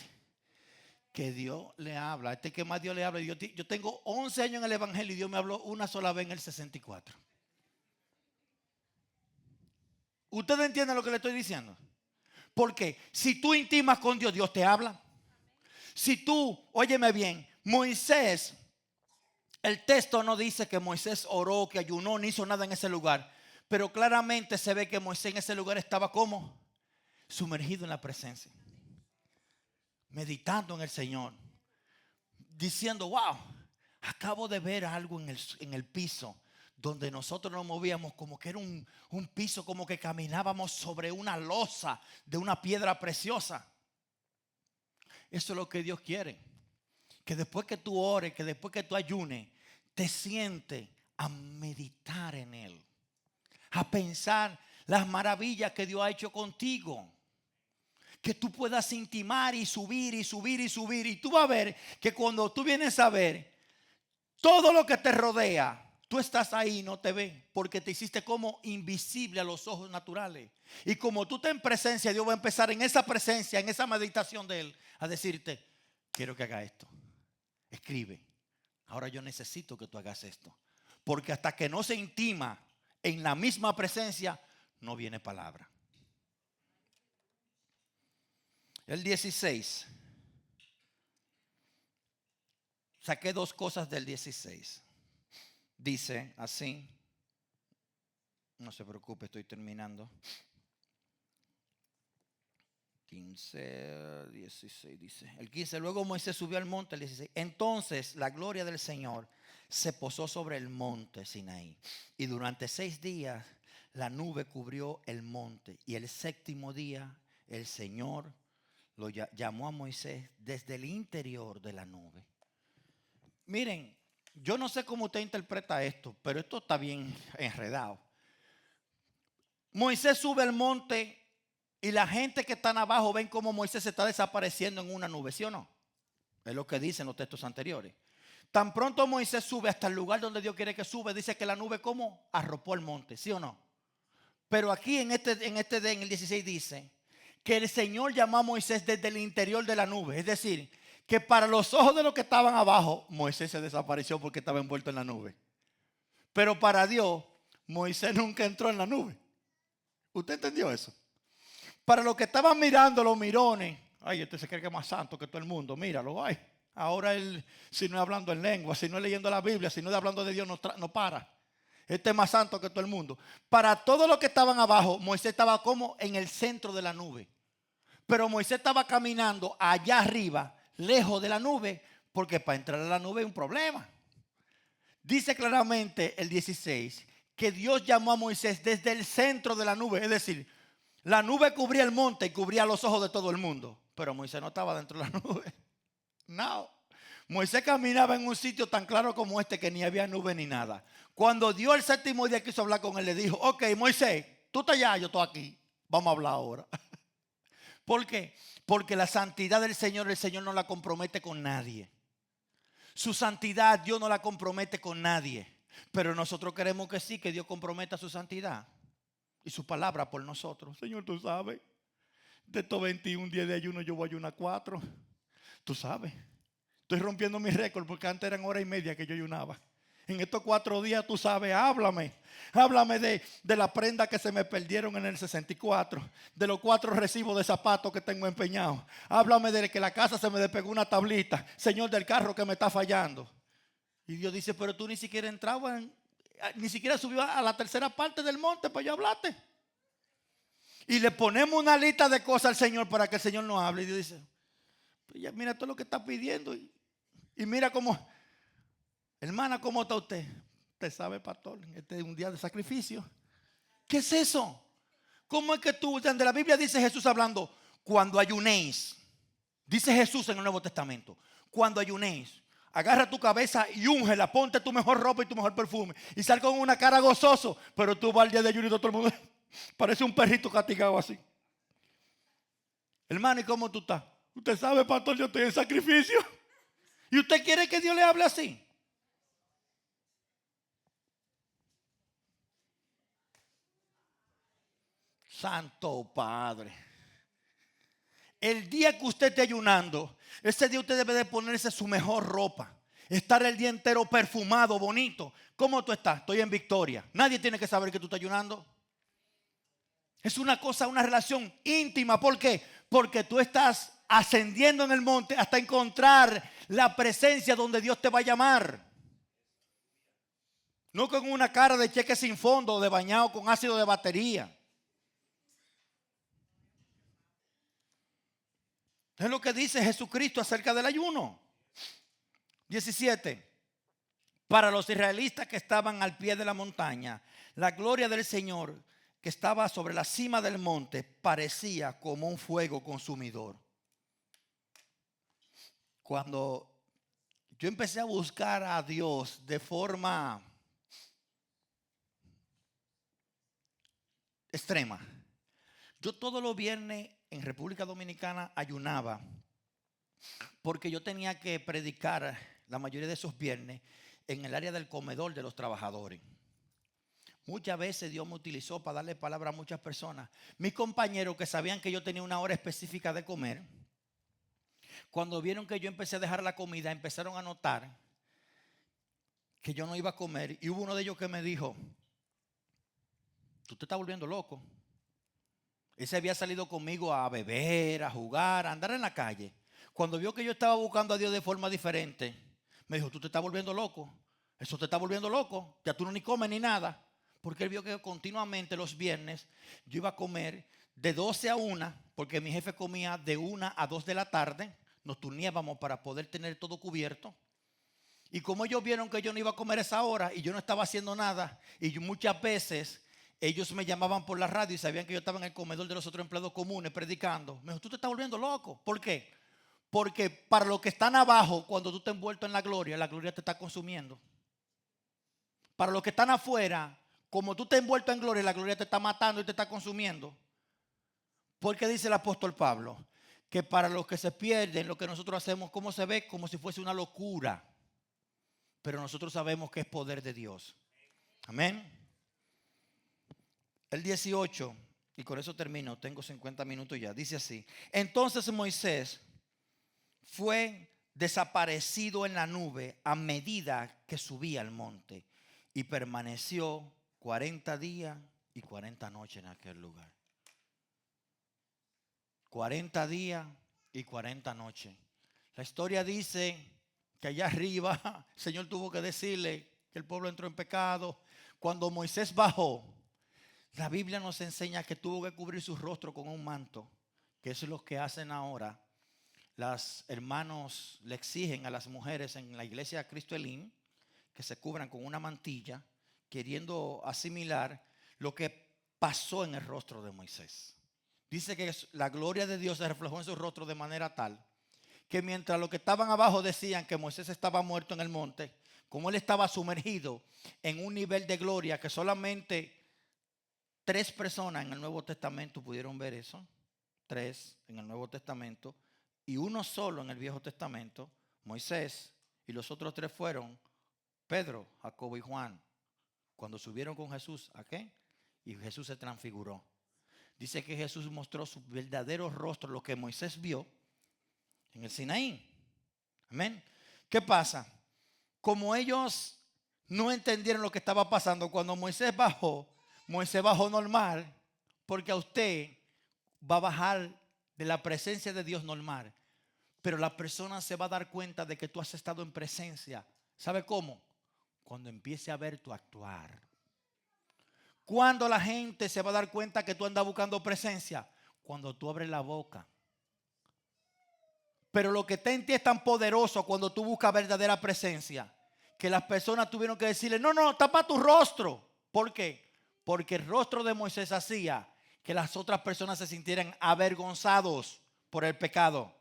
que Dios le habla, que más Dios le habla. Yo tengo 11 años en el evangelio y Dios me habló una sola vez en el 64. ¿Ustedes entienden lo que le estoy diciendo? Porque si tú intimas con Dios, Dios te habla. Si tú, óyeme bien, Moisés, el texto no dice que Moisés oró, que ayunó, ni hizo nada en ese lugar. Pero claramente se ve que Moisés en ese lugar estaba como sumergido en la presencia, meditando en el Señor, diciendo, wow, acabo de ver algo en el piso donde nosotros nos movíamos como que era un piso, como que caminábamos sobre una losa de una piedra preciosa. Eso es lo que Dios quiere, que después que tú ores, que después que tú ayunes, te sientes a meditar en Él, a pensar las maravillas que Dios ha hecho contigo, que tú puedas intimar y subir y subir y subir. Y tú vas a ver que cuando tú vienes a ver todo lo que te rodea, tú estás ahí y no te ves, porque te hiciste como invisible a los ojos naturales. Y como tú estás en presencia, Dios va a empezar en esa presencia, en esa meditación de Él, a decirte, quiero que haga esto. Escribe. Ahora yo necesito que tú hagas esto. Porque hasta que no se intima en la misma presencia, no viene palabra. El 16. Saqué dos cosas del 16. Dice así. No se preocupe, estoy terminando. 15, 16 dice. El 15, luego Moisés subió al monte, el 16. Entonces la gloria del Señor se posó sobre el monte Sinaí. Y durante 6 días la nube cubrió el monte. Y el séptimo día el Señor lo llamó a Moisés desde el interior de la nube. Miren, yo no sé cómo usted interpreta esto, pero esto está bien enredado. Moisés sube al monte y la gente que están abajo ven cómo Moisés se está desapareciendo en una nube, ¿sí o no? Es lo que dicen los textos anteriores. Tan pronto Moisés sube hasta el lugar donde Dios quiere que sube, dice que la nube como arropó el monte, ¿sí o no? Pero aquí en el 16 dice que el Señor llamó a Moisés desde el interior de la nube. Es decir, que para los ojos de los que estaban abajo, Moisés se desapareció porque estaba envuelto en la nube. Pero para Dios, Moisés nunca entró en la nube. ¿Usted entendió eso? Para los que estaban mirando, los mirones, ay, este se cree que es más santo que todo el mundo, míralo, ay. Ahora él, si no es hablando en lengua, si no es leyendo la Biblia, si no es hablando de Dios, no para. Este es más santo que todo el mundo. Para todos los que estaban abajo, Moisés estaba como en el centro de la nube. Pero Moisés estaba caminando allá arriba, lejos de la nube, porque para entrar a la nube hay un problema. Dice claramente el 16 que Dios llamó a Moisés desde el centro de la nube. Es decir, la nube cubría el monte y cubría los ojos de todo el mundo. Pero Moisés no estaba dentro de la nube. No. Moisés caminaba en un sitio tan claro como este que ni había nube ni nada. Cuando Dios el séptimo día quiso hablar con él, le dijo, ok, Moisés, tú estás allá, yo estoy aquí. Vamos a hablar ahora. ¿Por qué? Porque la santidad del Señor, el Señor no la compromete con nadie. Su santidad Dios no la compromete con nadie. Pero nosotros queremos que sí, que Dios comprometa su santidad. y su palabra por nosotros. Señor, tú sabes, de estos 21 días de ayuno yo voy a ayunar 4. Tú sabes, estoy rompiendo mi récord porque antes eran hora y media que yo ayunaba. En estos 4 días, tú sabes, háblame. Háblame de la prenda que se me perdieron en el 64. De los 4 recibos de zapatos que tengo empeñados. Háblame de que la casa se me despegó una tablita. Señor, del carro que me está fallando. Y Dios dice, pero tú ni siquiera entrabas, ni siquiera subió a la tercera parte del monte para yo hablarte. Y le ponemos una lista de cosas al Señor para que el Señor nos hable. Y Dios dice, pues ya mira todo lo que está pidiendo. Y mira cómo... Hermana, ¿cómo está usted? Usted sabe, pastor, este es un día de sacrificio. ¿Qué es eso? ¿Cómo es que tú, de la Biblia dice Jesús hablando, cuando ayunéis? Dice Jesús en el Nuevo Testamento, cuando ayunéis, agarra tu cabeza y úngela, ponte tu mejor ropa y tu mejor perfume. Y sal con una cara gozoso, pero tú vas al día de ayuno y todo el mundo parece un perrito castigado así. Hermano, ¿y cómo tú estás? Usted sabe, pastor, yo estoy en sacrificio. ¿Y usted quiere que Dios le hable así? Santo Padre. El día que usted esté ayunando, ese día usted debe de ponerse su mejor ropa. Estar el día entero perfumado, bonito. ¿Cómo tú estás? Estoy en victoria. Nadie tiene que saber que tú estás ayunando. Es una cosa, una relación íntima. ¿Por qué? Porque tú estás ascendiendo en el monte hasta encontrar la presencia donde Dios te va a llamar. No con una cara de cheque sin fondo, de bañado con ácido de batería. Es lo que dice Jesucristo acerca del ayuno. 17. Para los israelitas que estaban al pie de la montaña, la gloria del Señor que estaba sobre la cima del monte parecía como un fuego consumidor. Cuando yo empecé a buscar a Dios de forma extrema, yo todos los viernes en República Dominicana ayunaba porque yo tenía que predicar la mayoría de esos viernes en el área del comedor de los trabajadores. Muchas veces Dios me utilizó para darle palabra a muchas personas. Mis compañeros que sabían que yo tenía una hora específica de comer, cuando vieron que yo empecé a dejar la comida, empezaron a notar que yo no iba a comer. Y hubo uno de ellos que me dijo, tú te estás volviendo loco. Ese había salido conmigo a beber, a jugar, a andar en la calle. Cuando vio que yo estaba buscando a Dios de forma diferente, me dijo, tú te estás volviendo loco. Eso te está volviendo loco. Ya tú no ni comes ni nada. Porque él vio que continuamente los viernes yo iba a comer de 12 a 1, porque mi jefe comía de 1 a 2 de la tarde. Nos turnábamos para poder tener todo cubierto. Y como ellos vieron que yo no iba a comer esa hora y yo no estaba haciendo nada, y yo muchas veces ellos me llamaban por la radio y sabían que yo estaba en el comedor de los otros empleados comunes predicando. Me dijo, tú te estás volviendo loco. ¿Por qué? Porque para los que están abajo, cuando tú estás envuelto en la gloria te está consumiendo. Para los que están afuera, como tú estás envuelto en gloria, la gloria te está matando y te está consumiendo. Porque dice el apóstol Pablo que para los que se pierden, lo que nosotros hacemos, ¿cómo se ve? Como si fuese una locura. Pero nosotros sabemos que es poder de Dios. Amén. El 18, y con eso termino, tengo 50 minutos ya, dice así. Entonces Moisés fue desaparecido en la nube a medida que subía al monte y permaneció 40 días y 40 noches en aquel lugar. 40 días y 40 noches. La historia dice que allá arriba el Señor tuvo que decirle que el pueblo entró en pecado. Cuando Moisés bajó, la Biblia nos enseña que tuvo que cubrir su rostro con un manto, que eso es lo que hacen ahora. Las hermanos le exigen a las mujeres en la iglesia de Cristo Elim que se cubran con una mantilla, queriendo asimilar lo que pasó en el rostro de Moisés. Dice que la gloria de Dios se reflejó en su rostro de manera tal que mientras los que estaban abajo decían que Moisés estaba muerto en el monte, como él estaba sumergido en un nivel de gloria que solamente 3 personas en el Nuevo Testamento pudieron ver eso. 3 en el Nuevo Testamento y uno solo en el Viejo Testamento, Moisés, y los otros 3 fueron Pedro, Jacobo y Juan. Cuando subieron con Jesús, ¿a qué? y Jesús se transfiguró. Dice que Jesús mostró su verdadero rostro, lo que Moisés vio en el Sinaí. Amén. ¿Qué pasa? Como ellos no entendieron lo que estaba pasando, cuando Moisés bajó normal, porque a usted va a bajar de la presencia de Dios normal, pero la persona se va a dar cuenta de que tú has estado en presencia. ¿Sabe cómo? Cuando empiece a ver tu actuar. Cuando la gente se va a dar cuenta que tú andas buscando presencia, cuando tú abres la boca. Pero lo que está en ti es tan poderoso cuando tú buscas verdadera presencia, que las personas tuvieron que decirle, no, tapa tu rostro. ¿Por qué? Porque el rostro de Moisés hacía que las otras personas se sintieran avergonzados por el pecado.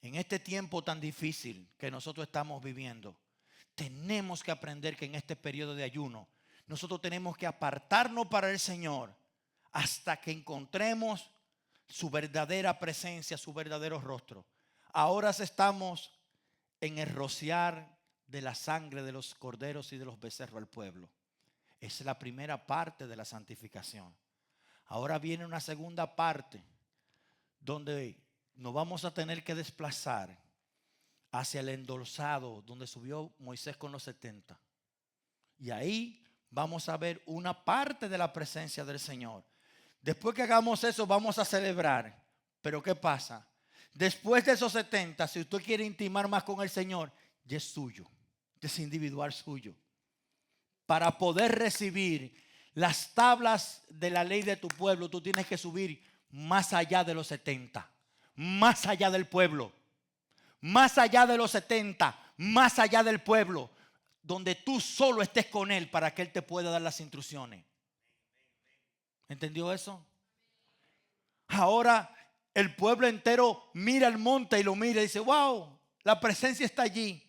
En este tiempo tan difícil que nosotros estamos viviendo, tenemos que aprender que en este periodo de ayuno, nosotros tenemos que apartarnos para el Señor hasta que encontremos su verdadera presencia, su verdadero rostro. Ahora estamos en el rociar de la sangre de los corderos y de los becerros al pueblo. Esa es la primera parte de la santificación. Ahora viene una segunda parte donde nos vamos a tener que desplazar hacia el endosado donde subió Moisés con los 70. Y ahí vamos a ver una parte de la presencia del Señor. Después que hagamos eso, vamos a celebrar. Pero ¿qué pasa? Después de esos 70, si usted quiere intimar más con el Señor, ya es suyo, ya es individual suyo. Para poder recibir las tablas de la ley de tu pueblo, tú tienes que subir más allá de los 70, más allá del pueblo, más allá de los 70, más allá del pueblo, donde tú solo estés con Él para que Él te pueda dar las instrucciones. ¿Entendió eso? Ahora el pueblo entero mira el monte y lo mira y dice, wow, la presencia está allí.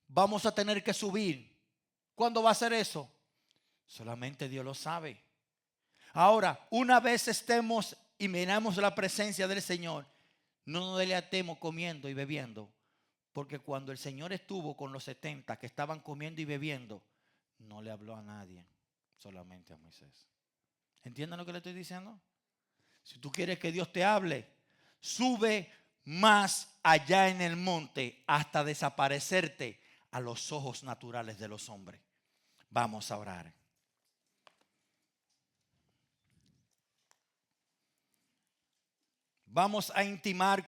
Vamos a tener que subir. ¿Cuándo va a ser eso? Solamente Dios lo sabe. Ahora, una vez estemos y miramos la presencia del Señor, no nos delatemos comiendo y bebiendo. Porque cuando el Señor estuvo con los 70 que estaban comiendo y bebiendo, no le habló a nadie, solamente a Moisés. ¿Entienden lo que le estoy diciendo? Si tú quieres que Dios te hable, sube más allá en el monte hasta desaparecerte a los ojos naturales de los hombres. Vamos a orar. Vamos a intimar